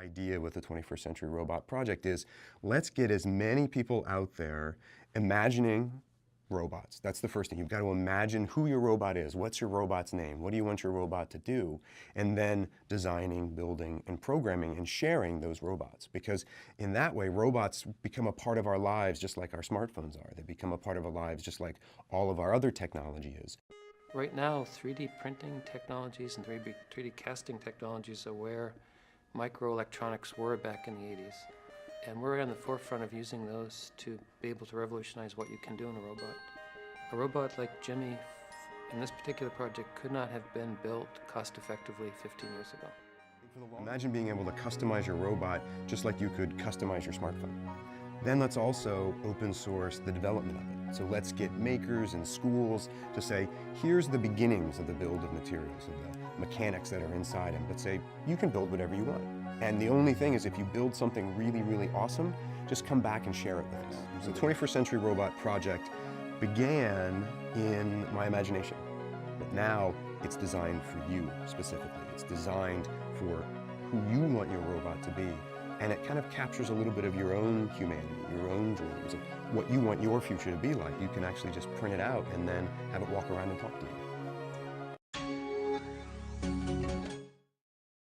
idea with the 21st Century Robot Project is, let's get as many people out there imagining robots. That's the first thing. You've got to imagine who your robot is. What's your robot's name? What do you want your robot to do? And then designing, building, and programming and sharing those robots. Because in that way, robots become a part of our lives just like our smartphones are. They become a part of our lives just like all of our other technology is. Right now, 3D printing technologies and 3D casting technologies are where microelectronics were back in the 80s. And we're on the forefront of using those to be able to revolutionize what you can do in a robot. A robot like Jimmy, in this particular project, could not have been built cost-effectively 15 years ago. Imagine being able to customize your robot just like you could customize your smartphone. Then let's also open source the development of it. So let's get makers and schools to say, here's the beginnings of the build of materials, of the mechanics that are inside them, but say, you can build whatever you want. And the only thing is, if you build something really, really awesome, just come back and share it with us. So the 21st Century Robot Project began in my imagination, but now it's designed for you specifically. It's designed for who you want your robot to be. And it kind of captures a little bit of your own humanity, your own dreams, of what you want your future to be like. You can actually just print it out and then have it walk around and talk to you.